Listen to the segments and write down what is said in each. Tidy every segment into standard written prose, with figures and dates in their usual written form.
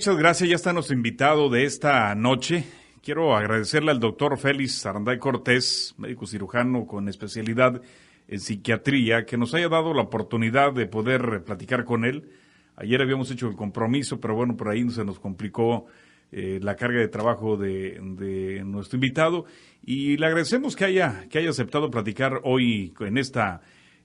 muchas gracias. Ya está nuestro invitado de esta noche. Quiero agradecerle al doctor Félix Aranday Cortés, médico cirujano con especialidad en psiquiatría, que nos haya dado la oportunidad de poder platicar con él. Ayer habíamos hecho el compromiso, pero bueno, por ahí se nos complicó la carga de trabajo de nuestro invitado, y le agradecemos que haya aceptado platicar hoy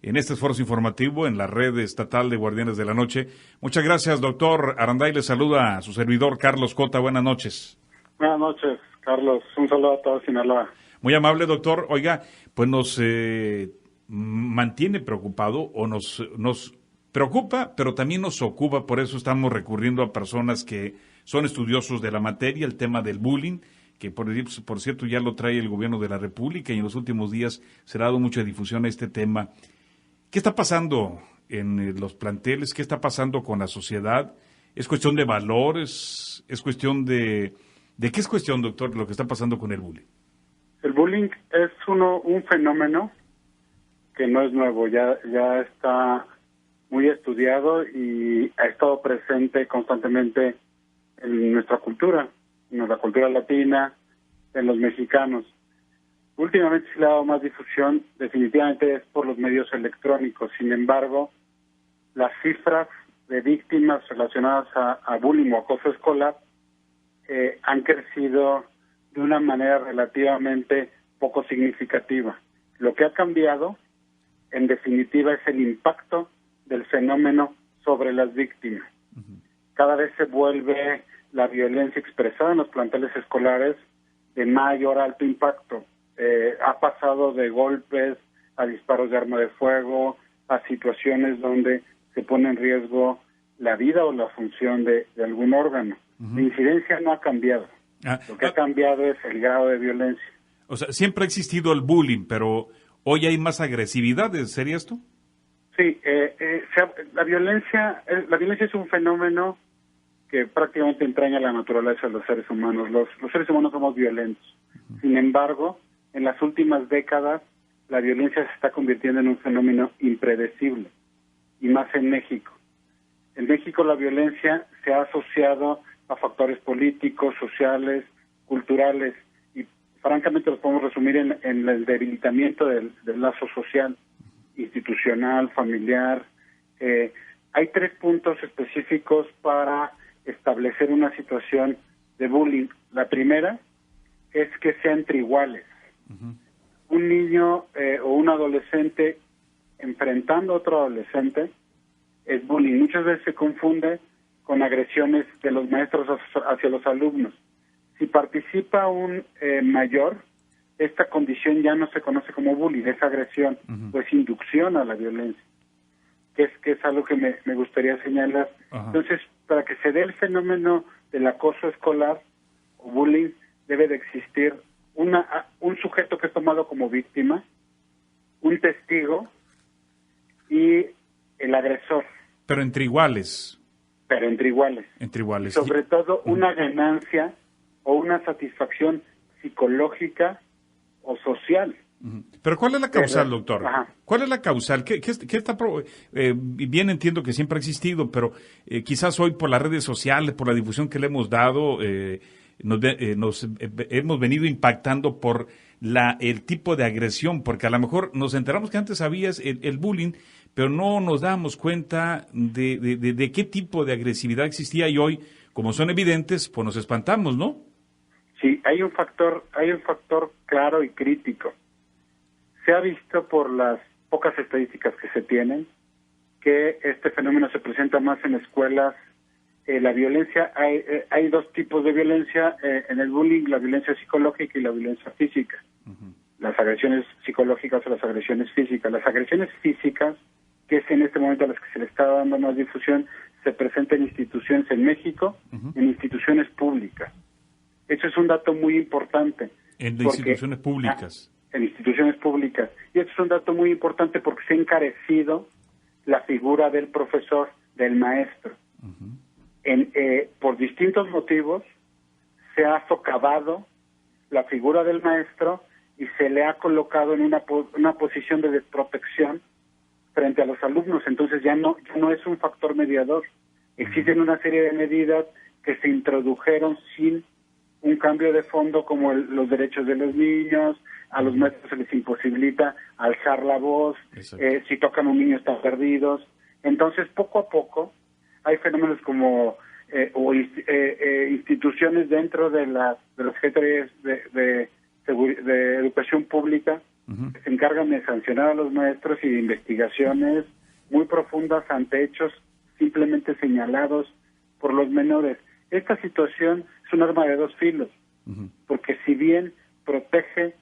en este esfuerzo informativo en la red estatal de Guardianes de la Noche. Muchas gracias, doctor Aranday. Le saluda a su servidor, Carlos Cota. Buenas noches. Buenas noches, Carlos. Un saludo a todos Sinaloa. Muy amable, doctor. Oiga, pues nos mantiene preocupado, o nos preocupa, pero también nos ocupa. Por eso estamos recurriendo a personas que son estudiosos de la materia, el tema del bullying, que por cierto ya lo trae el gobierno de la República, y en los últimos días se ha dado mucha difusión a este tema. ¿Qué está pasando en los planteles? ¿Qué está pasando con la sociedad? ¿Es cuestión de valores? ¿Es cuestión de qué es cuestión, doctor, lo que está pasando con el bullying? El bullying es un fenómeno que no es nuevo, ya está muy estudiado y ha estado presente constantemente en nuestra cultura, en la cultura latina, en los mexicanos. Últimamente se le ha dado más difusión, definitivamente es por los medios electrónicos. Sin embargo, las cifras de víctimas relacionadas a bullying o acoso escolar han crecido de una manera relativamente poco significativa. Lo que ha cambiado, en definitiva, es el impacto del fenómeno sobre las víctimas. Cada vez se vuelve la violencia expresada en los planteles escolares de mayor alto impacto. Ha pasado de golpes a disparos de arma de fuego, a situaciones donde se pone en riesgo la vida o la función de algún órgano. La incidencia no ha cambiado. Lo que ha cambiado es el grado de violencia. O sea, siempre ha existido el bullying, pero hoy hay más agresividad, ¿sería esto? Sí, la violencia es un fenómeno que prácticamente entraña la naturaleza de los seres humanos. Los seres humanos somos violentos. Sin embargo, en las últimas décadas, la violencia se está convirtiendo en un fenómeno impredecible, y más en México. En México la violencia se ha asociado a factores políticos, sociales, culturales, y francamente los podemos resumir en el debilitamiento del lazo social, institucional, familiar. Hay 3 puntos específicos para establecer una situación de bullying. La primera es que sea entre iguales. Un niño o un adolescente enfrentando a otro adolescente es bullying. Muchas veces se confunde con agresiones de los maestros hacia los alumnos. Si participa un mayor, esta condición ya no se conoce como bullying, es agresión, pues inducción a la violencia, que es algo que me gustaría señalar. Entonces, para que se dé el fenómeno del acoso escolar o bullying, debe de existir un sujeto que es tomado como víctima, un testigo y el agresor. Pero entre iguales. Entre iguales. Y sobre todo una ganancia o una satisfacción psicológica o social. Pero ¿cuál es la causal, doctor? ¿Cuál es la causal? ¿Qué está bien entiendo que siempre ha existido, pero quizás hoy por las redes sociales, por la difusión que le hemos dado, nos hemos venido impactando por el tipo de agresión, porque a lo mejor nos enteramos que antes había el bullying, pero no nos dábamos cuenta de qué tipo de agresividad existía, y hoy, como son evidentes, pues nos espantamos, ¿no? Sí, hay un factor claro y crítico. Se ha visto por las pocas estadísticas que se tienen que este fenómeno se presenta más en escuelas. La violencia, hay 2 tipos de violencia en el bullying: la violencia psicológica y la violencia física. Las agresiones psicológicas o las agresiones físicas. Las agresiones físicas, que es en este momento a las que se le está dando más difusión, se presentan en instituciones en México, en instituciones públicas. Eso es un dato muy importante. En instituciones públicas. En instituciones públicas. Y esto es un dato muy importante porque se ha encarecido la figura del profesor, del maestro. Por distintos motivos se ha socavado la figura del maestro y se le ha colocado en una posición de desprotección frente a los alumnos. Entonces ya no es un factor mediador. Existen una serie de medidas que se introdujeron sin un cambio de fondo, como los derechos de los niños. A los maestros se les imposibilita alzar la voz, si tocan a un niño están perdidos. Entonces, poco a poco, hay fenómenos como instituciones dentro de las secretarías de educación pública que se encargan de sancionar a los maestros y de investigaciones muy profundas ante hechos simplemente señalados por los menores. Esta situación es un arma de dos filos, porque si bien protege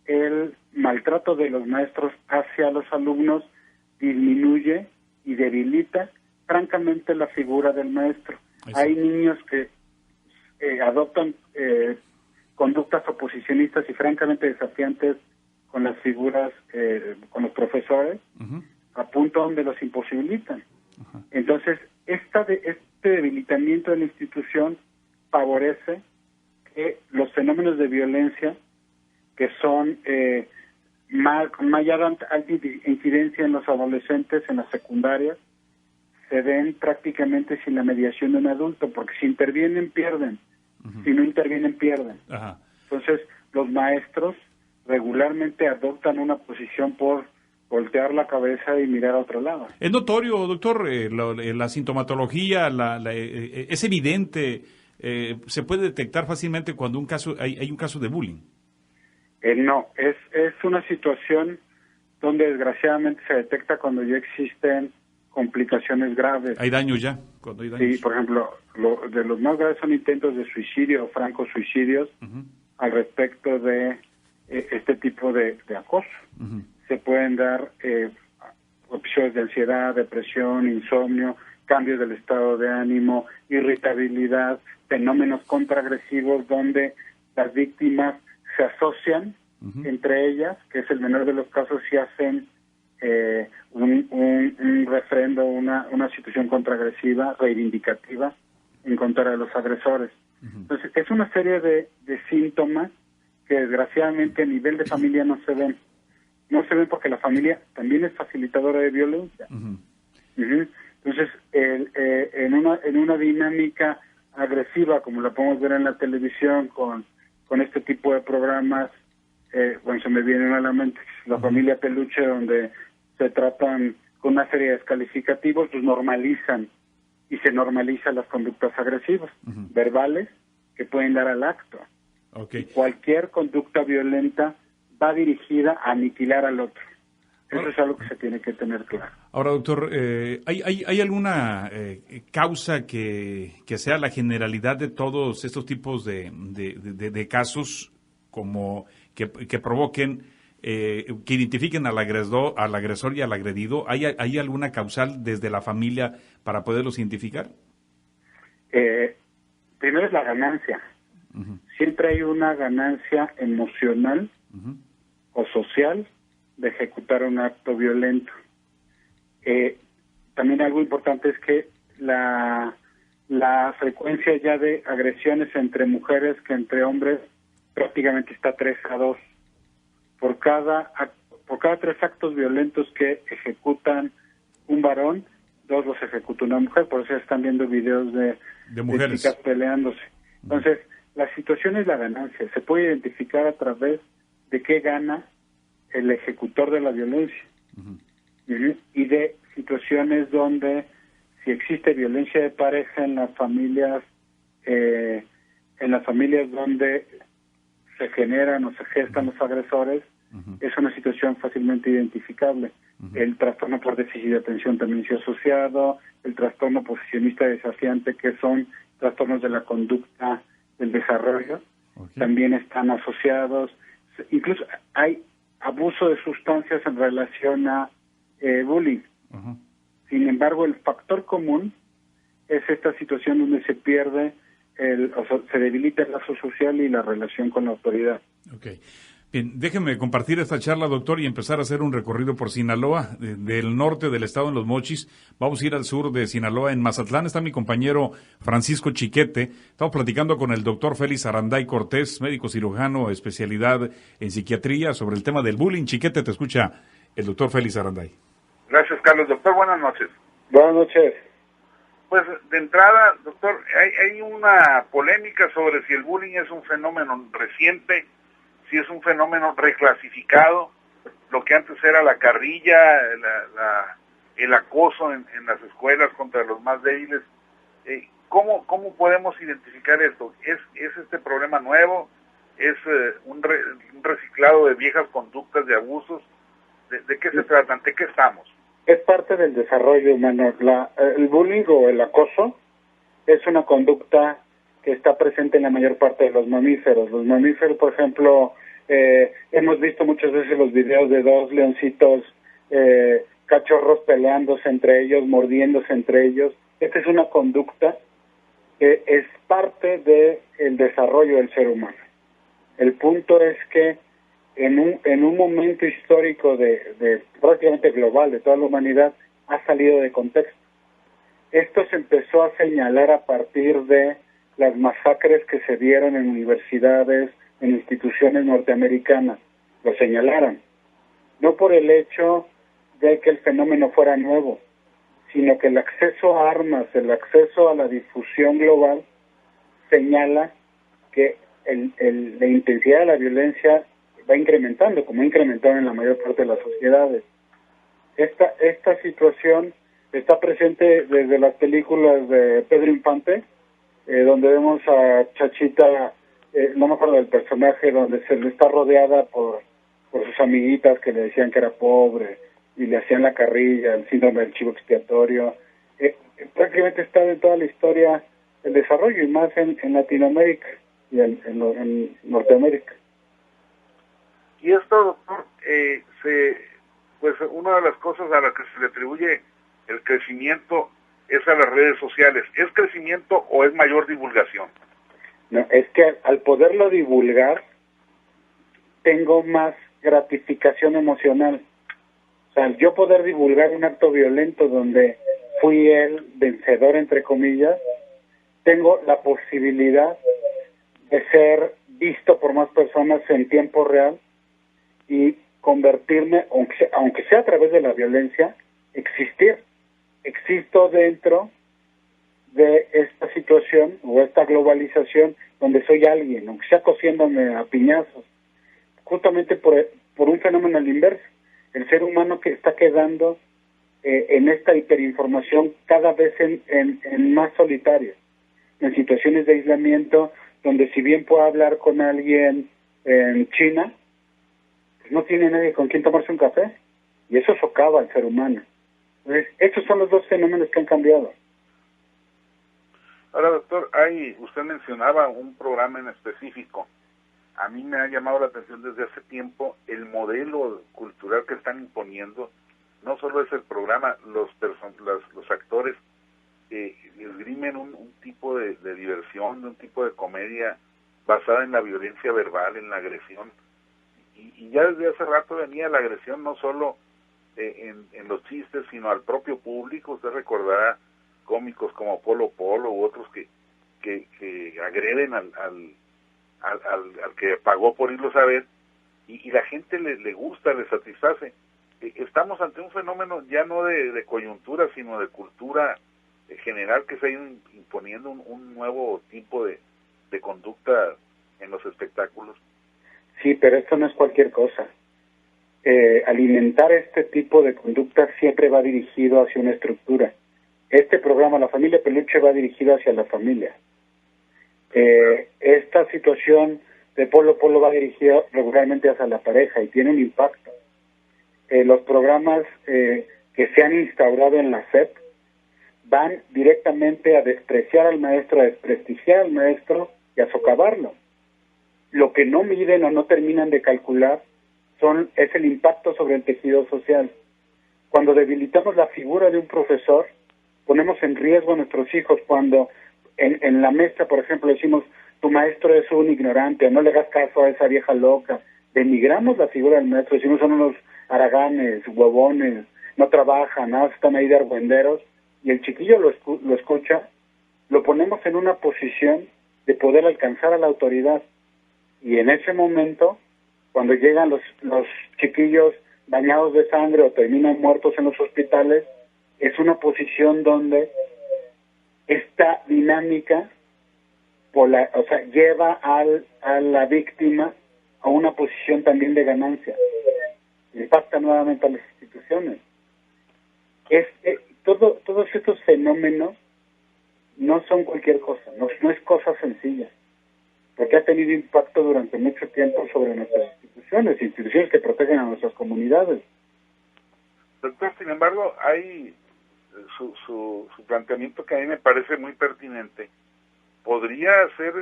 el maltrato de los maestros hacia los alumnos, disminuye y debilita francamente la figura del maestro. Hay niños que adoptan conductas oposicionistas y francamente desafiantes con las figuras, con los profesores, a punto donde los imposibilitan. Entonces, este debilitamiento de la institución favorece que los fenómenos de violencia, que son con mayor alta incidencia en los adolescentes, en las secundarias, se den prácticamente sin la mediación de un adulto, porque si intervienen, pierden. Si no intervienen, pierden. Entonces, los maestros regularmente adoptan una posición por voltear la cabeza y mirar a otro lado. Es notorio, doctor, la sintomatología, es evidente, se puede detectar fácilmente cuando hay un caso de bullying. No, es una situación donde desgraciadamente se detecta cuando ya existen complicaciones graves. ¿Hay daños ya? Cuando hay daños. Sí, por ejemplo, de los más graves son intentos de suicidio o francos suicidios al respecto de este tipo de acoso. Se pueden dar episodios de ansiedad, depresión, insomnio, cambios del estado de ánimo, irritabilidad, fenómenos contraagresivos donde las víctimas se asocian entre ellas, que es el menor de los casos, si hacen un refrendo, una situación contraagresiva, reivindicativa, en contra de los agresores. Entonces, es una serie de síntomas que desgraciadamente a nivel de familia no se ven. No se ven porque la familia también es facilitadora de violencia. Entonces, en una dinámica agresiva, como la podemos ver en la televisión, con este tipo de programas, bueno, se me viene a la mente la familia Peluche, donde se tratan con una serie de descalificativos, pues normalizan y se normalizan las conductas agresivas, verbales, que pueden dar al acto. Y cualquier conducta violenta va dirigida a aniquilar al otro. Eso es algo que se tiene que tener claro. Ahora, doctor, ¿hay alguna causa que sea la generalidad de todos estos tipos de casos como que provoquen, que identifiquen al agresor y al agredido? ¿Hay alguna causal desde la familia para poderlos identificar? Primero es la ganancia. Siempre hay una ganancia emocional o social de ejecutar un acto violento. También algo importante es que la frecuencia ya de agresiones entre mujeres que entre hombres prácticamente está 3-2. Por cada 3 actos violentos que ejecutan un varón, 2 los ejecuta una mujer. Por eso están viendo videos de mujeres, de chicas peleándose. Entonces, la situación es la ganancia. Se puede identificar a través de qué gana el ejecutor de la violencia. Y de situaciones donde, si existe violencia de pareja en las familias donde se generan o se gestan los agresores, es una situación fácilmente identificable. El trastorno por déficit de atención también se ha asociado, el trastorno posicionista desafiante, que son trastornos de la conducta del desarrollo, también están asociados. Incluso hay abuso de sustancias en relación a bullying. Sin embargo, el factor común es esta situación donde se pierde, se debilita el lazo social y la relación con la autoridad. Bien, déjeme compartir esta charla, doctor, y empezar a hacer un recorrido por Sinaloa, del norte del estado en Los Mochis. Vamos a ir al sur de Sinaloa, en Mazatlán. Está mi compañero Francisco Chiquete. Estamos platicando con el doctor Félix Aranday Cortés, médico cirujano, especialidad en psiquiatría, sobre el tema del bullying. Chiquete, te escucha el doctor Félix Aranday. Gracias, Carlos. Doctor, buenas noches. Buenas noches. Pues de entrada, doctor, hay una polémica sobre si el bullying es un fenómeno reciente, si es un fenómeno reclasificado, lo que antes era la carrilla, el acoso en las escuelas contra los más débiles. ¿Cómo podemos identificar esto? ¿Es este problema nuevo? ¿Es un reciclado de viejas conductas de abusos? ¿De qué se trata? ¿Ante qué estamos? Es parte del desarrollo humano. El bullying o el acoso es una conducta que está presente en la mayor parte de los mamíferos. Los mamíferos, por ejemplo, hemos visto muchas veces los videos de dos leoncitos cachorros peleándose entre ellos, mordiéndose entre ellos. Esta es una conducta que es parte del desarrollo del ser humano. El punto es que en un momento histórico de prácticamente global de toda la humanidad, ha salido de contexto. Esto se empezó a señalar a partir de las masacres que se dieron en universidades, en instituciones norteamericanas. Lo señalaron. No por el hecho de que el fenómeno fuera nuevo, sino que el acceso a armas, el acceso a la difusión global, señala que la intensidad de la violencia va incrementando, como ha incrementado en la mayor parte de las sociedades. Esta situación está presente desde las películas de Pedro Infante, donde vemos a Chachita, no me acuerdo del personaje, donde se le está rodeada por sus amiguitas que le decían que era pobre y le hacían la carrilla, el síndrome del chivo expiatorio. Prácticamente está en toda la historia el desarrollo, y más en Latinoamérica y en Norteamérica. Y esto, doctor, pues una de las cosas a las que se le atribuye el crecimiento es a las redes sociales. ¿Es crecimiento o es mayor divulgación? No, es que al poderlo divulgar, tengo más gratificación emocional. O sea, al yo poder divulgar un acto violento donde fui el vencedor, entre comillas, tengo la posibilidad de ser visto por más personas en tiempo real y convertirme, aunque sea a través de la violencia, existir. Existo dentro de esta situación o esta globalización donde soy alguien, aunque sea cosiéndome a piñazos, justamente por un fenómeno al inverso. El ser humano que está quedando en esta hiperinformación cada vez en más solitario, en situaciones de aislamiento, donde si bien puedo hablar con alguien en China, pues no tiene nadie con quien tomarse un café, y eso socava al ser humano. Entonces, estos son los dos fenómenos que han cambiado. Ahora, doctor, usted mencionaba un programa en específico. A mí me ha llamado la atención desde hace tiempo el modelo cultural que están imponiendo. No solo es el programa, los actores esgrimen un tipo de diversión, un tipo de comedia basada en la violencia verbal, en la agresión. Y ya desde hace rato venía la agresión no solo en los chistes, sino al propio público. Usted recordará cómicos como Polo Polo u otros que agreden al que pagó por irlos a ver, y la gente le gusta, le satisface. Estamos ante un fenómeno ya no de coyuntura, sino de cultura general, que se ha ido imponiendo un nuevo tipo de conducta en los espectáculos. Sí, pero esto no es cualquier cosa. Alimentar este tipo de conducta siempre va dirigido hacia una estructura. Este programa, La Familia Peluche, va dirigido hacia la familia. Esta situación de Polo Polo va dirigida regularmente hacia la pareja y tiene un impacto. Los programas que se han instaurado en la SEP van directamente a despreciar al maestro, a desprestigiar al maestro y a socavarlo. Lo que no miden o no terminan de calcular es el impacto sobre el tejido social. Cuando debilitamos la figura de un profesor, ponemos en riesgo a nuestros hijos. Cuando en la mesa, por ejemplo, decimos, tu maestro es un ignorante, no le hagas caso a esa vieja loca, denigramos la figura del maestro, decimos son unos haraganes, huevones, no trabajan, nada, están ahí de argüenderos, y el chiquillo lo escucha, lo ponemos en una posición de poder alcanzar a la autoridad. Y en ese momento, cuando llegan los chiquillos bañados de sangre o terminan muertos en los hospitales, es una posición donde esta dinámica lleva a la víctima a una posición también de ganancia. Impacta nuevamente a las instituciones. Todos estos fenómenos no son cualquier cosa, no es cosa sencilla, porque ha tenido impacto durante mucho tiempo sobre nuestras instituciones que protegen a nuestras comunidades. Doctor, sin embargo, hay su planteamiento que a mí me parece muy pertinente. Podría ser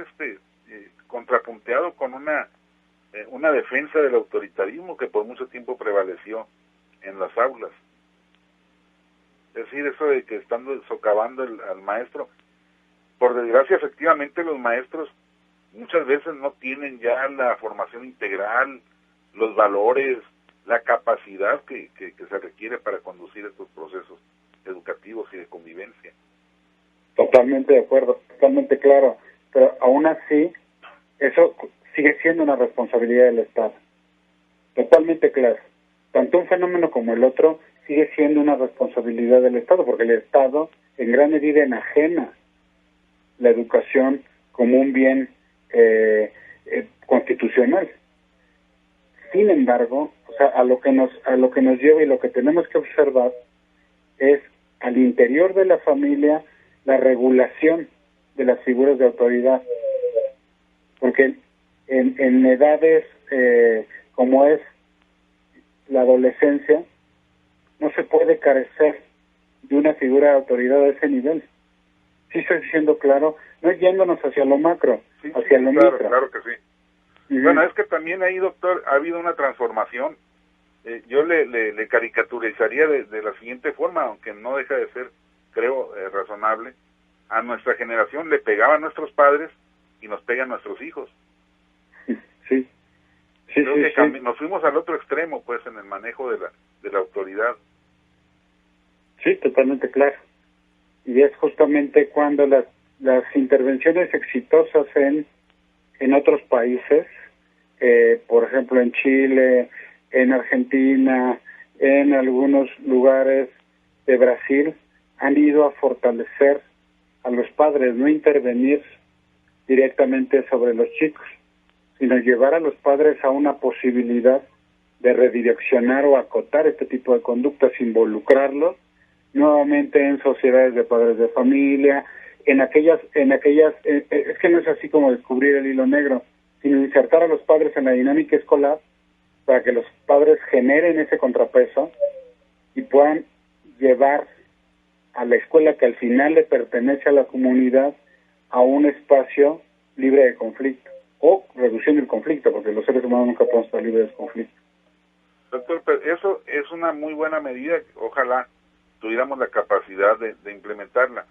contrapunteado con una defensa del autoritarismo que por mucho tiempo prevaleció en las aulas. Es decir, eso de que están socavando al maestro, por desgracia, efectivamente, los maestros muchas veces no tienen ya la formación integral, los valores, la capacidad que se requiere para conducir estos procesos educativos y de convivencia. Totalmente de acuerdo, totalmente claro, pero aún así, eso sigue siendo una responsabilidad del Estado. Totalmente claro. Tanto un fenómeno como el otro sigue siendo una responsabilidad del Estado, porque el Estado en gran medida enajena la educación como un bien constitucional. Sin embargo, a lo que nos lleva y lo que tenemos que observar es al interior de la familia la regulación de las figuras de autoridad, porque en edades como es la adolescencia no se puede carecer de una figura de autoridad a ese nivel. Sí estoy diciendo claro, no yéndonos hacia lo macro, sí, hacia lo micro. Claro que sí. Bueno, es que también ahí, doctor, ha habido una transformación. Yo le caricaturizaría de la siguiente forma, aunque no deja de ser, creo, razonable. A nuestra generación le pegaban nuestros padres y nos pegan nuestros hijos. Sí. Creo que nos fuimos al otro extremo, pues, en el manejo de la autoridad. Sí, totalmente claro. Y es justamente cuando las intervenciones exitosas en otros países, por ejemplo en Chile, en Argentina, en algunos lugares de Brasil, han ido a fortalecer a los padres, no intervenir directamente sobre los chicos, sino llevar a los padres a una posibilidad de redireccionar o acotar este tipo de conductas, involucrarlos nuevamente en sociedades de padres de familia, en aquellas es que no es así como descubrir el hilo negro, sino insertar a los padres en la dinámica escolar para que los padres generen ese contrapeso y puedan llevar a la escuela, que al final le pertenece a la comunidad, a un espacio libre de conflicto, o reduciendo el conflicto, porque los seres humanos nunca podemos estar libres de conflicto. Doctor, pero eso es una muy buena medida, ojalá tuviéramos la capacidad de implementarla,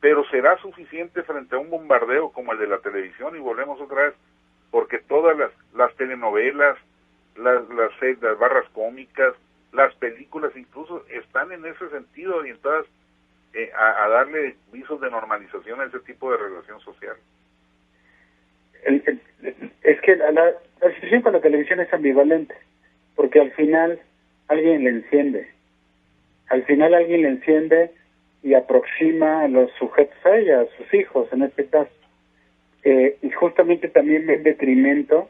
pero ¿será suficiente frente a un bombardeo como el de la televisión? Y volvemos otra vez, porque todas las telenovelas, las barras cómicas, las películas incluso están en ese sentido orientadas a darle visos de normalización a ese tipo de relación social. Es que la situación con la televisión es ambivalente, porque al final alguien le enciende. Y aproxima a los sujetos a ella, a sus hijos en este caso. Y justamente también en detrimento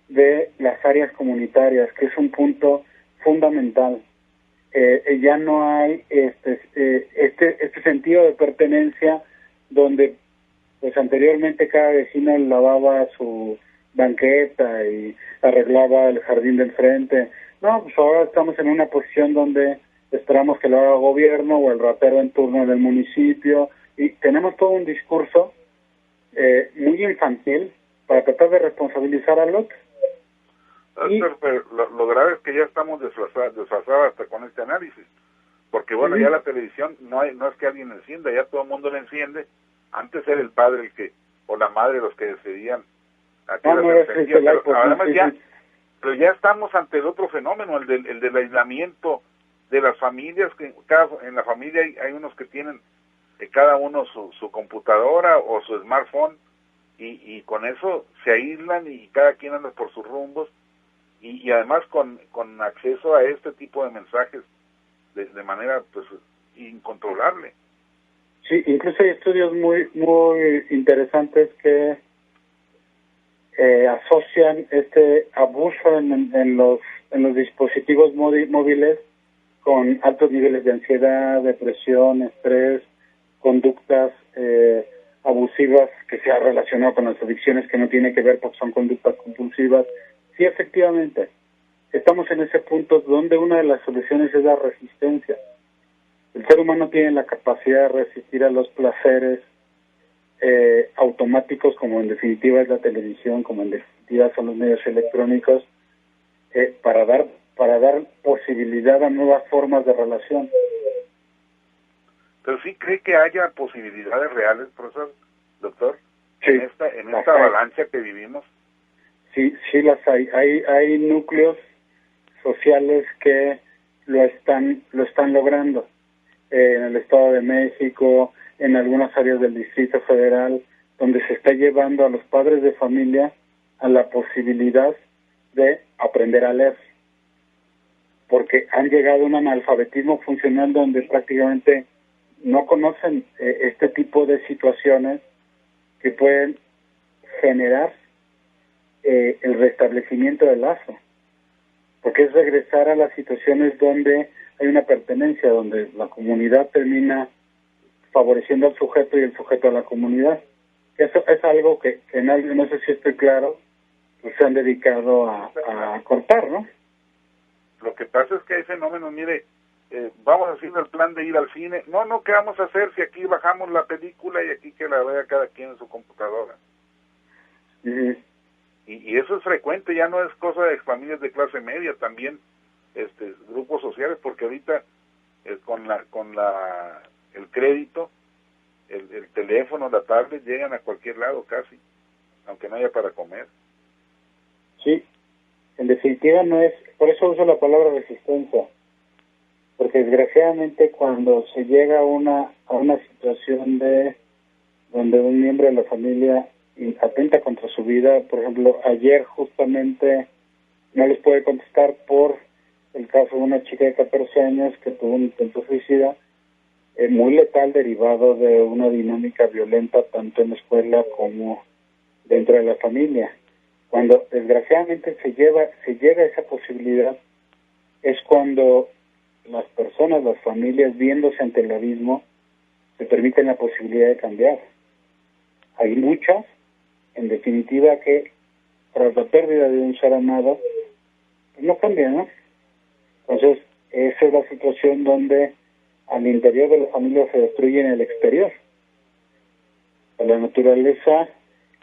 de las áreas comunitarias, que es un punto fundamental. Ya no hay este sentido de pertenencia donde pues anteriormente cada vecino lavaba su banqueta y arreglaba el jardín del frente. No, pues ahora estamos en una posición donde esperamos que lo haga el gobierno o el ratero en turno del municipio, y tenemos todo un discurso muy infantil para tratar de responsabilizar al otro. Pero lo grave es que ya estamos desfasados hasta con este análisis, porque bueno, ya la televisión no es que alguien encienda, ya todo el mundo la enciende. Antes era el padre o la madre los que decidían a qué hora se encendía, pero además pero ya estamos ante el otro fenómeno, el del aislamiento de las familias, que en la familia hay unos que tienen cada uno su computadora o su smartphone, y con eso se aíslan y cada quien anda por sus rumbos, y además con acceso a este tipo de mensajes de manera pues incontrolable. Sí, incluso hay estudios muy interesantes que asocian este abuso en los dispositivos móviles con altos niveles de ansiedad, depresión, estrés, conductas abusivas que se ha relacionado con las adicciones, que no tiene que ver porque son conductas compulsivas. Sí, efectivamente, estamos en ese punto donde una de las soluciones es la resistencia. El ser humano tiene la capacidad de resistir a los placeres automáticos, como en definitiva es la televisión, como en definitiva son los medios electrónicos, para dar posibilidad a nuevas formas de relación. Pero sí cree que haya posibilidades reales, profesor, doctor, sí, en esta avalancha que vivimos. Sí, sí las hay. Hay núcleos sociales que lo están logrando. En el Estado de México, en algunas áreas del Distrito Federal, donde se está llevando a los padres de familia a la posibilidad de aprender a leer, porque han llegado a un analfabetismo funcional donde prácticamente no conocen este tipo de situaciones que pueden generar el restablecimiento del lazo, porque es regresar a las situaciones donde hay una pertenencia, donde la comunidad termina favoreciendo al sujeto y el sujeto a la comunidad. Eso es algo que nadie, no sé si estoy claro, pues se han dedicado a cortar, ¿no? Lo que pasa es que hay fenómenos, mire, vamos haciendo el plan de ir al cine. No, ¿qué vamos a hacer si aquí bajamos la película y aquí que la vea cada quien en su computadora? Uh-huh. Y eso es frecuente, ya no es cosa de familias de clase media, también grupos sociales, porque ahorita con el crédito, el teléfono, la tablet, llegan a cualquier lado casi, aunque no haya para comer. Sí, en definitiva no es, por eso uso la palabra resistencia, porque desgraciadamente cuando se llega a una situación donde un miembro de la familia atenta contra su vida, por ejemplo, ayer justamente no les puede contestar por el caso de una chica de 14 años que tuvo un intento suicida, muy letal, derivado de una dinámica violenta tanto en la escuela como dentro de la familia. Cuando desgraciadamente se llega a esa posibilidad, es cuando las personas, las familias, viéndose ante el abismo, se permiten la posibilidad de cambiar. Hay muchas, en definitiva, que tras la pérdida de un ser amado, pues no cambian, ¿no? Entonces, esa es la situación donde al interior de la familia se destruye en el exterior. La naturaleza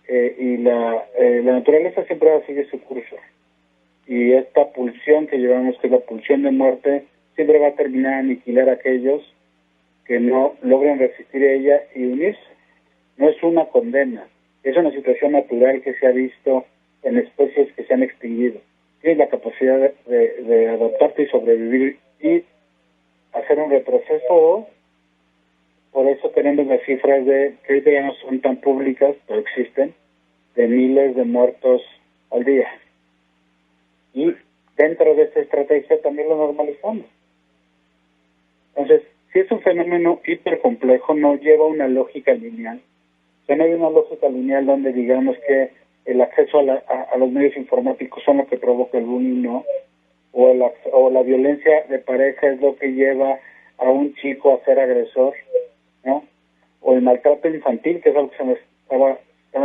la naturaleza siempre va a seguir su curso. Y esta pulsión que llevamos, que es la pulsión de muerte, siempre va a terminar a aniquilar a aquellos que no logren resistir a ella y unirse. No es una condena, es una situación natural que se ha visto en especies que se han extinguido. Tienes la capacidad de adaptarte y sobrevivir y hacer un retroceso. Por eso tenemos las cifras que ahorita ya no son tan públicas, pero existen, de miles de muertos al día. Y dentro de esta estrategia también lo normalizamos. Entonces, si es un fenómeno hipercomplejo, no lleva una lógica lineal. O sea, no hay una lógica lineal donde digamos que el acceso a los medios informáticos son lo que provoca el bullying, ¿no? O la violencia de pareja es lo que lleva a un chico a ser agresor, ¿no? O el maltrato infantil, que es algo que se me estaba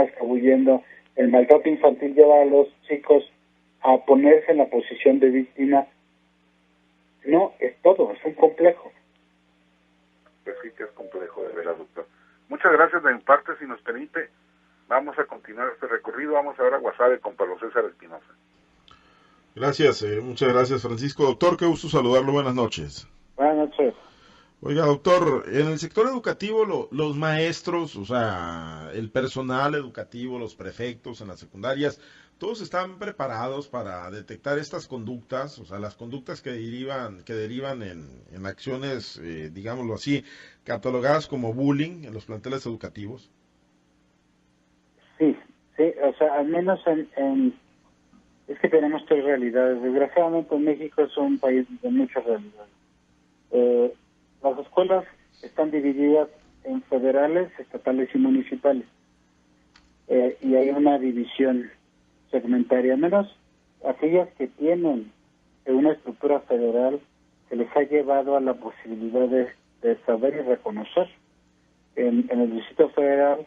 escabullendo. El maltrato infantil lleva a los chicos a ponerse en la posición de víctima. No, es todo, es un complejo. Pues sí que es complejo, de verdad, doctor. Muchas gracias de mi parte, si nos permite, vamos a continuar este recorrido. Vamos ahora a Guasave con Pablo César Espinosa. Gracias, muchas gracias, Francisco. Doctor, qué gusto saludarlo, buenas noches. Buenas noches. Oiga, doctor, en el sector educativo, los maestros, o sea, el personal educativo, los prefectos en las secundarias, todos están preparados para detectar estas conductas, o sea, las conductas que derivan en acciones, digámoslo así, catalogadas como bullying en los planteles educativos. Sí, o sea, al menos es que tenemos tres realidades. Desgraciadamente México es un país de muchas realidades. Las escuelas están divididas en federales, estatales y municipales. Y hay una división segmentaria, menos aquellas que tienen una estructura federal que les ha llevado a la posibilidad de saber y reconocer. En el Distrito Federal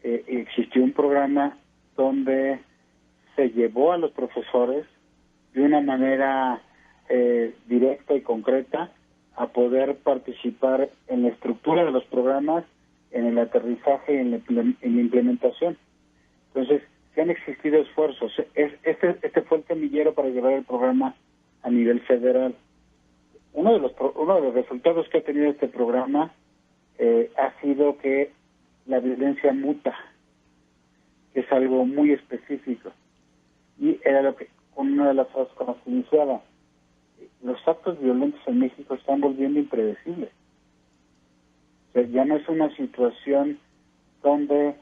existió un programa donde se llevó a los profesores de una manera directa y concreta a poder participar en la estructura de los programas, en el aterrizaje y en la implementación. Entonces, sí han existido esfuerzos. Este fue el semillero para llevar el programa a nivel federal. Uno de los resultados que ha tenido este programa ha sido que la violencia muta, que es algo muy específico. Y era una de las cosas con las que iniciaba. Los actos violentos en México están volviendo impredecibles. O sea, ya no es una situación donde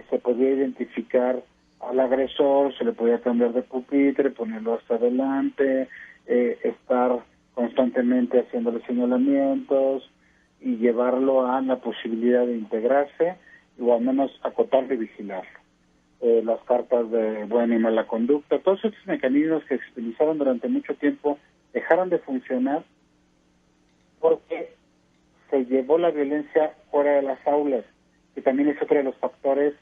se podía identificar al agresor, se le podía cambiar de pupitre, ponerlo hasta adelante, estar constantemente haciéndole señalamientos y llevarlo a la posibilidad de integrarse o al menos acotarlo y vigilarlo. Las cartas de buena y mala conducta, todos estos mecanismos que se utilizaron durante mucho tiempo dejaron de funcionar porque se llevó la violencia fuera de las aulas, que también es otro de los factores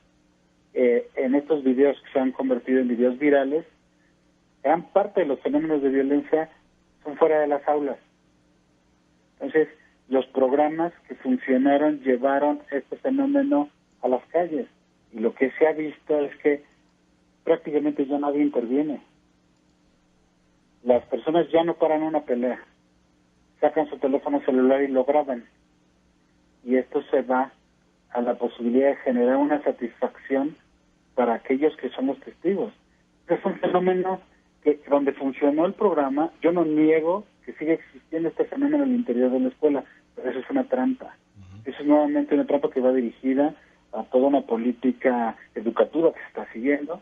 en estos videos que se han convertido en videos virales. Gran parte de los fenómenos de violencia son fuera de las aulas. Entonces, los programas que funcionaron llevaron este fenómeno a las calles. Y lo que se ha visto es que prácticamente ya nadie interviene. Las personas ya no paran una pelea. Sacan su teléfono celular y lo graban. Y esto se va a la posibilidad de generar una satisfacción para aquellos que somos testigos. Es un fenómeno que donde funcionó el programa, yo no niego que sigue existiendo este fenómeno en el interior de la escuela, pero eso es una trampa. Eso es nuevamente una trampa que va dirigida a toda una política educativa que se está siguiendo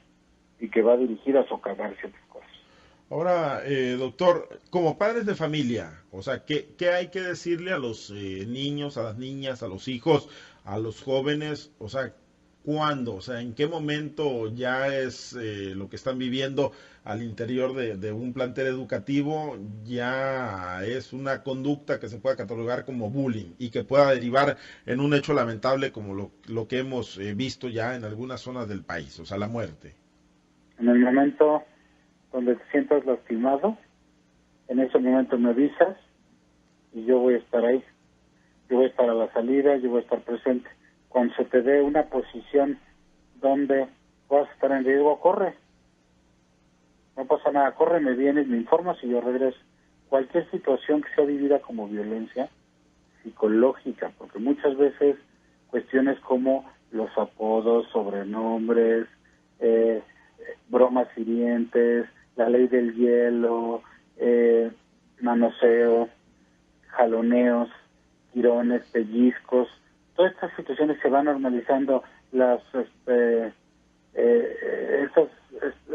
y que va dirigida a socavar ciertas cosas. Ahora, doctor, como padres de familia, o sea, ¿qué hay que decirle a los niños, a las niñas, a los hijos, a los jóvenes? O sea, ¿cuándo? O sea, ¿en qué momento ya es lo que están viviendo al interior de un plantel educativo? Ya es una conducta que se pueda catalogar como bullying y que pueda derivar en un hecho lamentable como lo que hemos visto ya en algunas zonas del país, o sea, la muerte. En el momento donde te sientas lastimado, en ese momento me avisas y yo voy a estar ahí. Yo voy a estar a la salida, yo voy a estar presente. Cuando se te dé una posición donde vas a estar en riesgo, corre. No pasa nada, corre, me vienes, me informas y yo regreso. Cualquier situación que sea vivida como violencia psicológica, porque muchas veces cuestiones como los apodos, sobrenombres, bromas hirientes, la ley del hielo, manoseo, jaloneos, tirones, pellizcos, todas estas situaciones se van normalizando.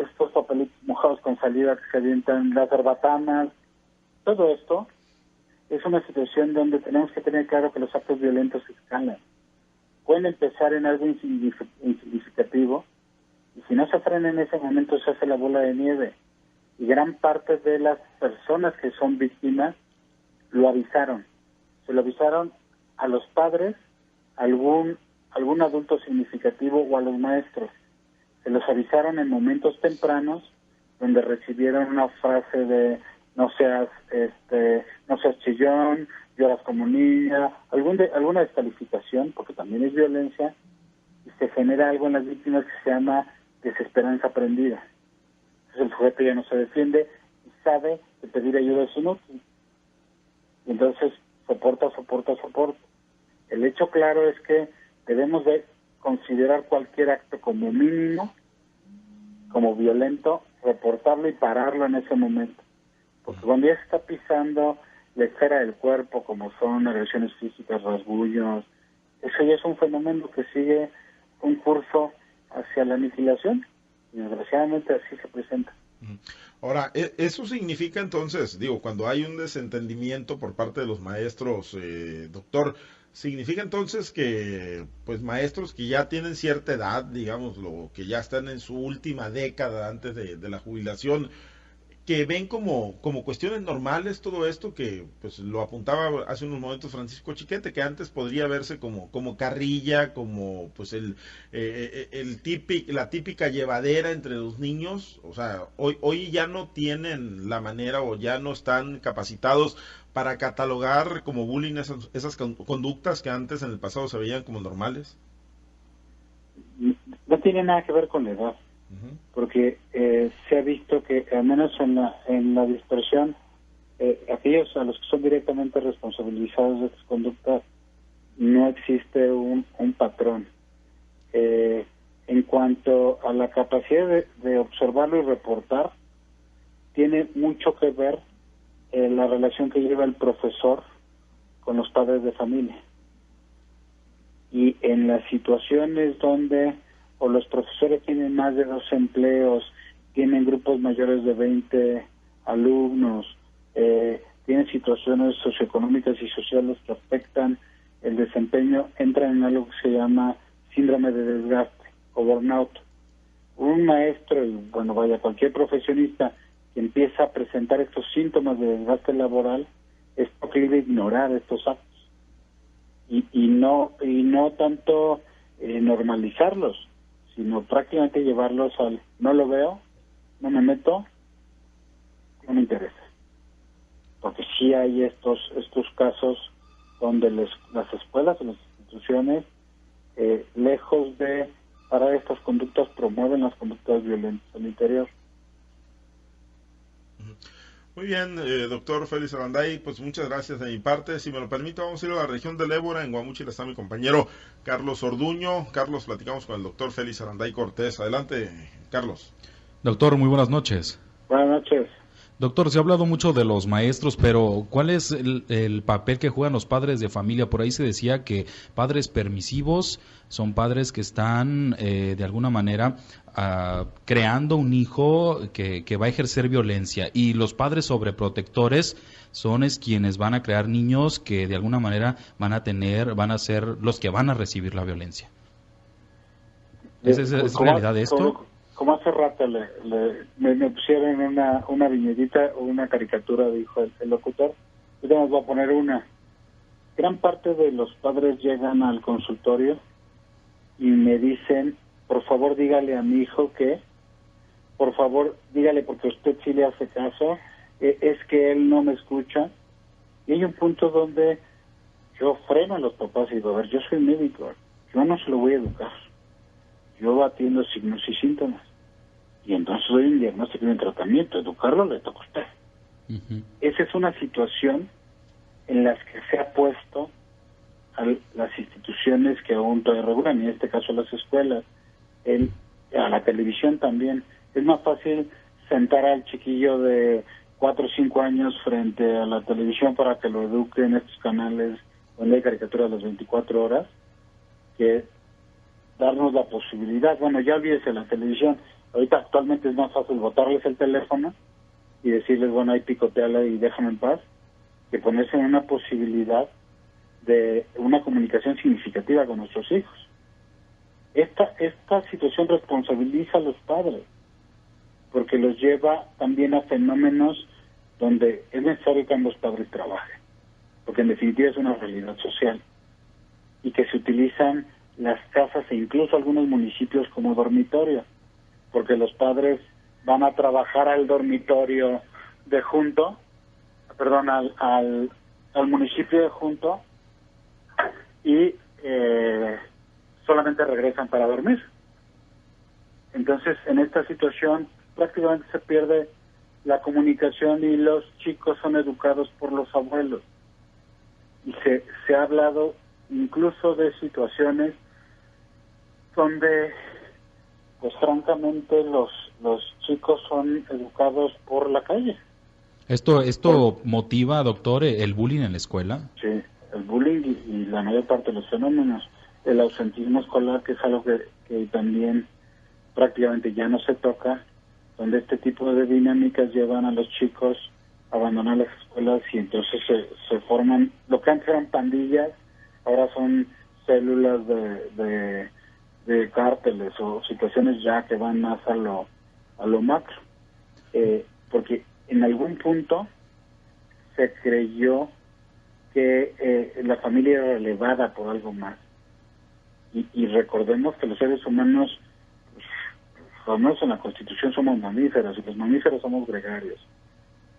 Estos papelitos mojados con saliva que se avientan, las herbatanas, todo esto es una situación donde tenemos que tener claro que los actos violentos escalan. Pueden empezar en algo insignificativo y si no se frena en ese momento se hace la bola de nieve. Y gran parte de las personas que son víctimas lo avisaron. Se lo avisaron a los padres, a algún adulto significativo o a los maestros. Se los avisaron en momentos tempranos donde recibieron una frase de no seas chillón, lloras como niña, alguna descalificación, porque también es violencia, y se genera algo en las víctimas que se llama desesperanza aprendida. Entonces el sujeto ya no se defiende y sabe que pedir ayuda es inútil. Y entonces soporta. El hecho claro es que debemos de considerar cualquier acto como mínimo, como violento, reportarlo y pararlo en ese momento. Porque cuando ya se está pisando la esfera del cuerpo, como son agresiones físicas, rasguños, eso ya es un fenómeno que sigue un curso hacia la aniquilación. Y desgraciadamente así se presenta. Ahora, eso significa entonces, cuando hay un desentendimiento por parte de los maestros, doctor, significa entonces que pues maestros que ya tienen cierta edad, digámoslo, que ya están en su última década antes de la jubilación, que ven como cuestiones normales todo esto, que pues lo apuntaba hace unos momentos Francisco Chiquete, que antes podría verse como carrilla, como pues la típica llevadera entre los niños. O sea, hoy ya no tienen la manera o ya no están capacitados para catalogar como bullying esas conductas que antes en el pasado se veían como normales. No tiene nada que ver con la edad. Porque se ha visto que, al menos en la dispersión, aquellos a los que son directamente responsabilizados de estas conductas, no existe un patrón. En cuanto a la capacidad de observarlo y reportar, tiene mucho que ver la relación que lleva el profesor con los padres de familia. Y en las situaciones donde o los profesores tienen más de 2 empleos, tienen grupos mayores de 20 alumnos, tienen situaciones socioeconómicas y sociales que afectan el desempeño, entran en algo que se llama síndrome de desgaste o burnout. Un maestro, y bueno, cualquier profesionista que empieza a presentar estos síntomas de desgaste laboral, es posible ignorar estos actos y no tanto normalizarlos, sino prácticamente llevarlos al no lo veo, no me meto, no me interesa. Porque sí hay estos casos donde las escuelas o las instituciones, lejos de parar estas conductas, promueven las conductas violentas al interior. Muy bien, doctor Félix Aranday, pues muchas gracias de mi parte. Si me lo permite, vamos a ir a la región del Ébora. En Guamúchil está mi compañero Carlos Orduño. Carlos, platicamos con el doctor Félix Aranday Cortés. Adelante, Carlos. Doctor, muy buenas noches. Buenas noches. Doctor, se ha hablado mucho de los maestros, pero ¿cuál es el papel que juegan los padres de familia? Por ahí se decía que padres permisivos son padres que están de alguna manera creando un hijo que va a ejercer violencia, y los padres sobreprotectores son quienes van a crear niños que de alguna manera van a ser los que van a recibir la violencia. ¿Es realidad esto? Como hace rato me pusieron una viñetita o una caricatura, dijo el locutor. Yo les voy a poner una. Gran parte de los padres llegan al consultorio y me dicen, por favor dígale a mi hijo que, por favor dígale porque usted sí le hace caso, es que él no me escucha. Y hay un punto donde yo freno a los papás y digo, a ver, yo soy médico, yo no se lo voy a educar. Yo atiendo signos y síntomas. Y entonces doy un diagnóstico y un tratamiento. Educarlo le toca a usted. Uh-huh. Esa es una situación en la que se ha puesto a las instituciones que aún todavía regulan, en este caso las escuelas, a la televisión también. Es más fácil sentar al chiquillo de 4 o 5 años frente a la televisión para que lo eduque en estos canales donde hay caricaturas las 24 horas, que darnos la posibilidad. Bueno, ya olvídese la televisión. Ahorita actualmente es más fácil botarles el teléfono y decirles, bueno, ahí picoteala y déjame en paz, que ponerse en una posibilidad de una comunicación significativa con nuestros hijos. Esta situación responsabiliza a los padres, porque los lleva también a fenómenos donde es necesario que ambos padres trabajen, porque en definitiva es una realidad social, y que se utilizan las casas e incluso algunos municipios como dormitorio, porque los padres van a trabajar al dormitorio de junto, al municipio de junto, y solamente regresan para dormir. Entonces, en esta situación prácticamente se pierde la comunicación y los chicos son educados por los abuelos. Y se ha hablado incluso de situaciones donde, pues francamente, los chicos son educados por la calle. ¿Esto motiva, doctor, el bullying en la escuela? Sí, el bullying y la mayor parte de los fenómenos. El ausentismo escolar, que es algo que también prácticamente ya no se toca, donde este tipo de dinámicas llevan a los chicos a abandonar las escuelas y entonces se forman lo que antes eran pandillas, ahora son células de cárteles o situaciones ya que van más a lo macro. Porque en algún punto se creyó que la familia era elevada por algo más. Y recordemos que los seres humanos, por lo menos en la Constitución, somos mamíferos, y los mamíferos somos gregarios.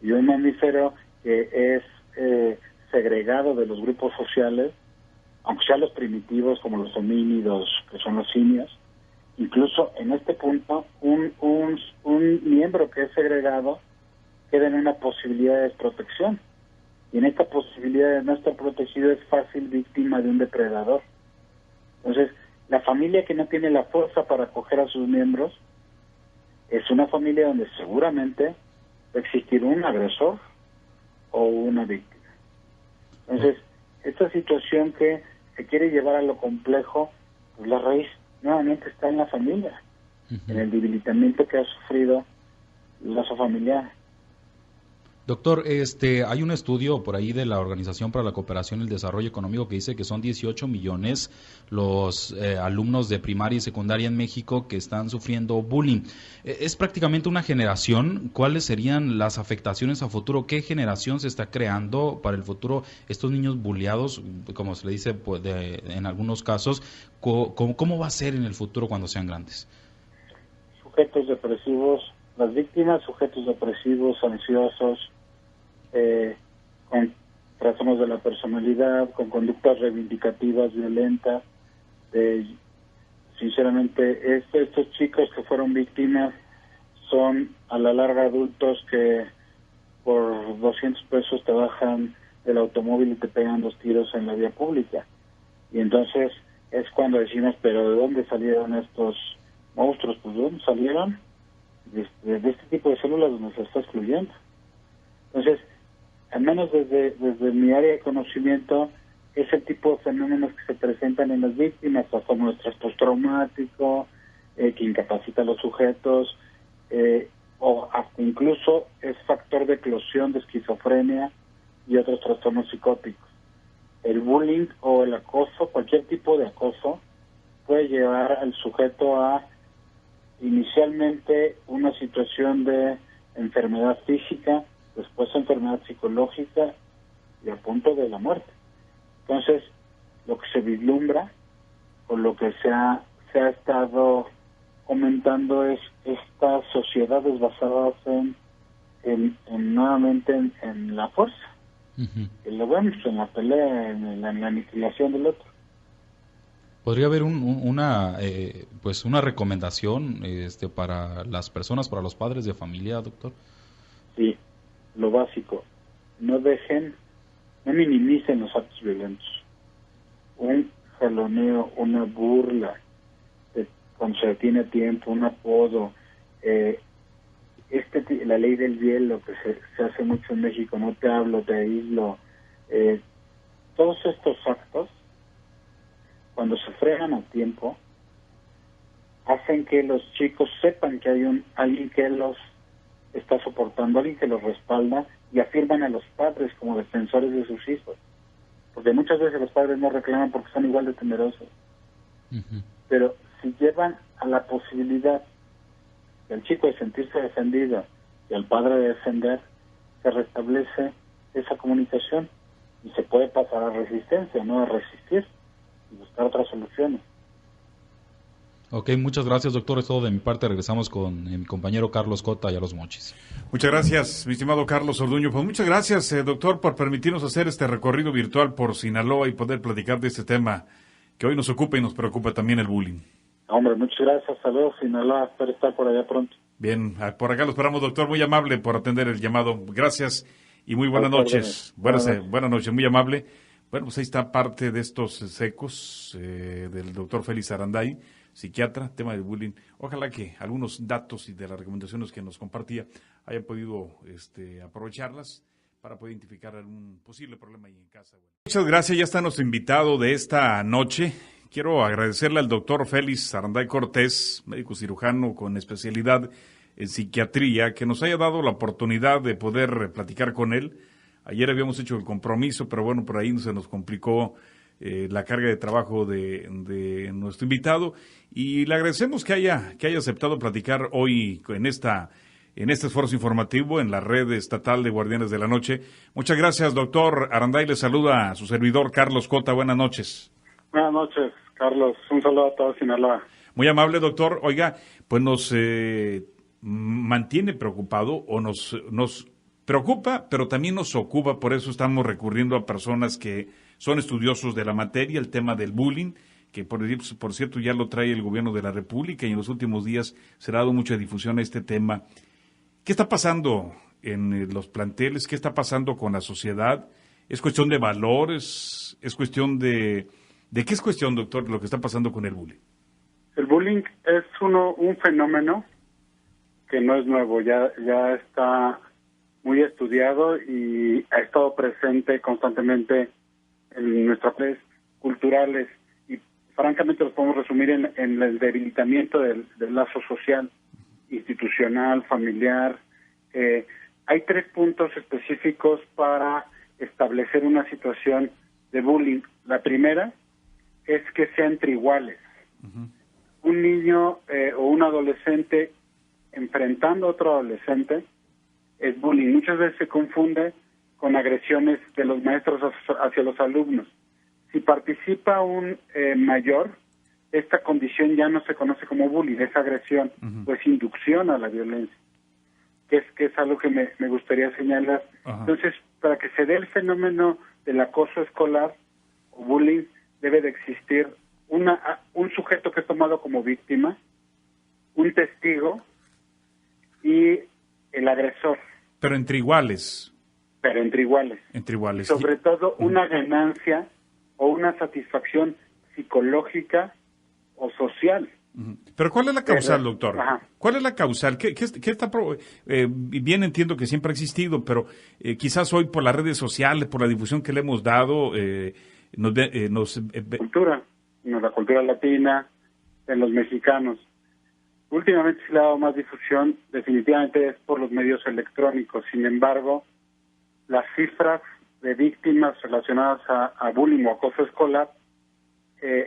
Y un mamífero que es segregado de los grupos sociales, aunque sean los primitivos como los homínidos, que son los simios, incluso en este punto, un miembro que es segregado queda en una posibilidad de desprotección. Y en esta posibilidad de no estar protegido es fácil víctima de un depredador. Entonces, la familia que no tiene la fuerza para acoger a sus miembros es una familia donde seguramente va a existir un agresor o una víctima. Entonces, esta situación que se quiere llevar a lo complejo, pues la raíz nuevamente está en la familia, en el debilitamiento que ha sufrido el lazo familiar. Doctor, hay un estudio por ahí de la Organización para la Cooperación y el Desarrollo Económico que dice que son 18 millones los alumnos de primaria y secundaria en México que están sufriendo bullying. Es prácticamente una generación. ¿Cuáles serían las afectaciones a futuro? ¿Qué generación se está creando para el futuro? Estos niños bulleados, como se le dice pues, en algunos casos, ¿cómo va a ser en el futuro cuando sean grandes? Sujetos depresivos, las víctimas, sujetos depresivos, ansiosos, con trastornos de la personalidad, con conductas reivindicativas violentas. Sinceramente, estos chicos que fueron víctimas son a la larga adultos que por 200 pesos te bajan del automóvil y te pegan 2 tiros en la vía pública. Y entonces es cuando decimos, pero ¿de dónde salieron estos monstruos? Pues ¿de dónde salieron? De este tipo de células donde se está excluyendo. Entonces, al menos desde mi área de conocimiento, ese tipo de fenómenos que se presentan en las víctimas, como estrés postraumático, que incapacita a los sujetos, o hasta incluso es factor de eclosión de esquizofrenia y otros trastornos psicóticos. El bullying o el acoso, cualquier tipo de acoso, puede llevar al sujeto a inicialmente una situación de enfermedad física, después enfermedad psicológica y a punto de la muerte. Entonces, lo que se vislumbra o lo que se ha estado comentando es estas sociedades basadas en nuevamente en la fuerza. Y lo vemos en la pelea, en la aniquilación del otro. ¿Podría haber una recomendación para las personas, para los padres de familia, doctor? Sí, lo básico. No minimicen los actos violentos. Un jaloneo, una burla, cuando se detiene a tiempo, un apodo, la ley del hielo que se hace mucho en México, no te hablo, te aíslo, todos estos actos, cuando se frenan a tiempo, hacen que los chicos sepan que hay alguien que los está soportando, alguien que los respalda, y afirman a los padres como defensores de sus hijos. Porque muchas veces los padres no reclaman porque son igual de temerosos. Pero si llevan a la posibilidad del chico de sentirse defendido y al padre de defender, se restablece esa comunicación y se puede pasar a resistencia, no a resistir, y buscar otras soluciones. Ok, muchas gracias, doctor. Es todo de mi parte. Regresamos con mi compañero Carlos Cota y a Los Mochis. Muchas gracias, mi estimado Carlos Orduño. Pues muchas gracias, doctor, por permitirnos hacer este recorrido virtual por Sinaloa y poder platicar de este tema que hoy nos ocupa y nos preocupa también, el bullying. Hombre, muchas gracias. Saludos, Sinaloa. Espero estar por allá pronto. Bien, por acá lo esperamos, doctor. Muy amable por atender el llamado. Gracias y muy buenas noches. Buenas noches, muy amable. Bueno, pues ahí está parte de estos secos del doctor Félix Aranday, psiquiatra, tema del bullying. Ojalá que algunos datos y de las recomendaciones que nos compartía hayan podido aprovecharlas para poder identificar algún posible problema ahí en casa. Muchas gracias, ya está nuestro invitado de esta noche. Quiero agradecerle al doctor Félix Aranday Cortés, médico cirujano con especialidad en psiquiatría, que nos haya dado la oportunidad de poder platicar con él. Ayer habíamos hecho el compromiso, pero bueno, por ahí se nos complicó la carga de trabajo de nuestro invitado, y le agradecemos que haya aceptado platicar hoy en este esfuerzo informativo en la red estatal de Guardianes de la Noche. Muchas gracias, doctor Aranday. Le saluda a su servidor, Carlos Cota. Buenas noches. Buenas noches, Carlos. Un saludo a todos, Sinaloa. Muy amable, doctor. Oiga, pues nos mantiene preocupado, o nos preocupa, pero también nos ocupa. Por eso estamos recurriendo a personas que son estudiosos de la materia, el tema del bullying, que por cierto ya lo trae el gobierno de la República, y en los últimos días se ha dado mucha difusión a este tema. ¿Qué está pasando en los planteles? ¿Qué está pasando con la sociedad? ¿Es cuestión de valores? ¿Es cuestión de qué es cuestión, doctor, lo que está pasando con el bullying? El bullying es un fenómeno que no es nuevo, ya está muy estudiado y ha estado presente constantemente en nuestras redes culturales, y francamente lo podemos resumir en el debilitamiento del lazo social, institucional, familiar. Hay 3 puntos específicos para establecer una situación de bullying. La primera es que sea entre iguales. Uh-huh. Un niño o un adolescente enfrentando a otro adolescente es bullying. Muchas veces se confunde con agresiones de los maestros hacia los alumnos. Si participa un mayor, esta condición ya no se conoce como bullying, es agresión, uh-huh, pues inducción a la violencia, que es algo que me gustaría señalar. Uh-huh. Entonces, para que se dé el fenómeno del acoso escolar o bullying, debe de existir un sujeto que es tomado como víctima, un testigo y el agresor. Pero entre iguales. Entre iguales. Sobre todo una ganancia o una satisfacción psicológica o social. Pero ¿cuál es la causal, doctor? Ajá. ¿Cuál es la causal? ¿Qué está bien entiendo que siempre ha existido, pero quizás hoy por las redes sociales, por la difusión que le hemos dado, la cultura latina, en los mexicanos. Últimamente se le ha dado más difusión, definitivamente es por los medios electrónicos. Sin embargo, las cifras de víctimas relacionadas a bullying o acoso escolar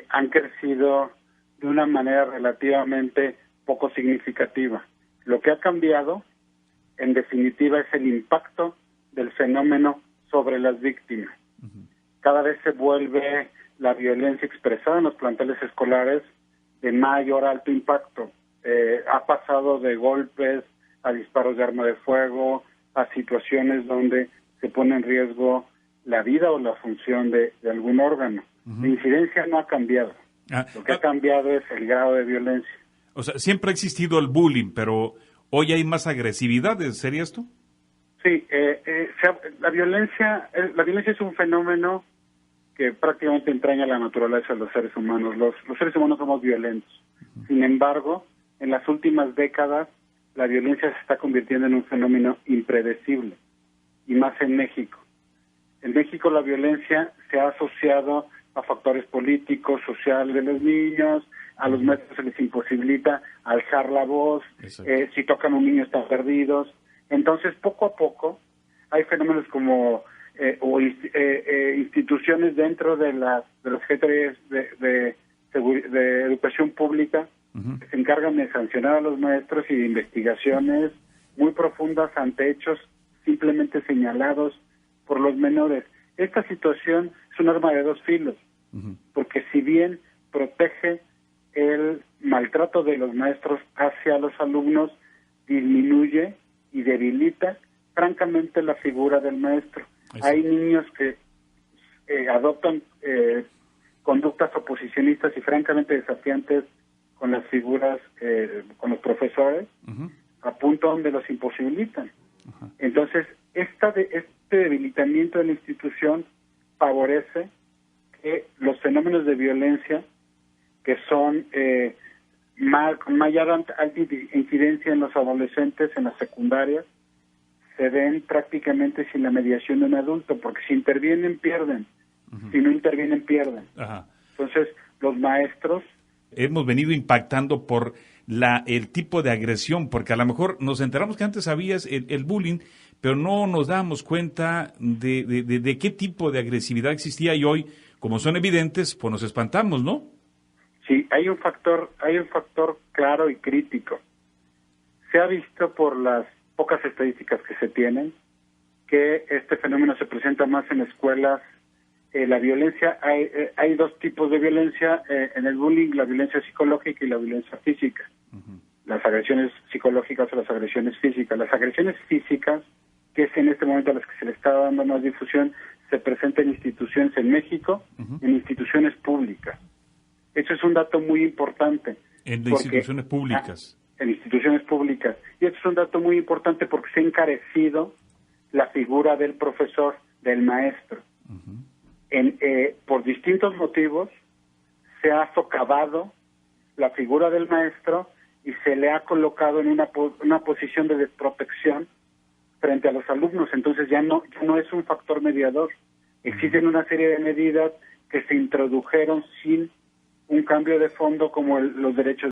han crecido de una manera relativamente poco significativa. Lo que ha cambiado, en definitiva, es el impacto del fenómeno sobre las víctimas. Uh-huh. Cada vez se vuelve la violencia expresada en los planteles escolares de mayor alto impacto. Ha pasado de golpes a disparos de arma de fuego, a situaciones donde se pone en riesgo la vida o la función de algún órgano. Uh-huh. La incidencia no ha cambiado. Lo que ha cambiado es el grado de violencia. O sea, siempre ha existido el bullying, pero hoy hay más agresividad, ¿sería esto? Sí, la violencia es un fenómeno que prácticamente entraña la naturaleza de los seres humanos. Los seres humanos somos violentos. Uh-huh. Sin embargo, en las últimas décadas, la violencia se está convirtiendo en un fenómeno impredecible, y más en México. En México la violencia se ha asociado a factores políticos, sociales de los niños, a los maestros se les imposibilita alzar la voz, si tocan a un niño están perdidos. Entonces, poco a poco, hay fenómenos como instituciones dentro de las secretarías de educación pública, uh-huh, que se encargan de sancionar a los maestros y de investigaciones muy profundas ante hechos simplemente señalados por los menores. Esta situación es un arma de 2 filos, uh-huh, porque si bien protege el maltrato de los maestros hacia los alumnos, disminuye y debilita francamente la figura del maestro. Eso. Hay niños que adoptan conductas oposicionistas y francamente desafiantes con las figuras, con los profesores, uh-huh, a punto donde los imposibilitan. Uh-huh. Entonces, este debilitamiento de la institución favorece que los fenómenos de violencia, que son con mayor alta incidencia en los adolescentes, en las secundarias, se den prácticamente sin la mediación de un adulto, porque si intervienen, pierden. Uh-huh. Si no intervienen, pierden. Uh-huh. Entonces, los maestros... Hemos venido impactando por el tipo de agresión, porque a lo mejor nos enteramos que antes había el bullying, pero no nos dábamos cuenta de qué tipo de agresividad existía, y hoy como son evidentes, pues nos espantamos, ¿no? Sí, hay un factor claro y crítico. Se ha visto por las pocas estadísticas que se tienen que este fenómeno se presenta más en escuelas. La violencia, hay dos tipos de violencia en el bullying: la violencia psicológica y la violencia física. Las agresiones psicológicas o las agresiones físicas. Las agresiones físicas, que es en este momento a las que se le está dando más difusión, se presentan en instituciones en México, en instituciones públicas. Eso es un dato muy importante. En instituciones públicas. En instituciones públicas. Y esto es un dato muy importante porque se ha encarecido la figura del profesor, del maestro. Por distintos motivos se ha socavado la figura del maestro y se le ha colocado en una posición de desprotección frente a los alumnos. Entonces ya no es un factor mediador. Existen una serie de medidas que se introdujeron sin un cambio de fondo, como los derechos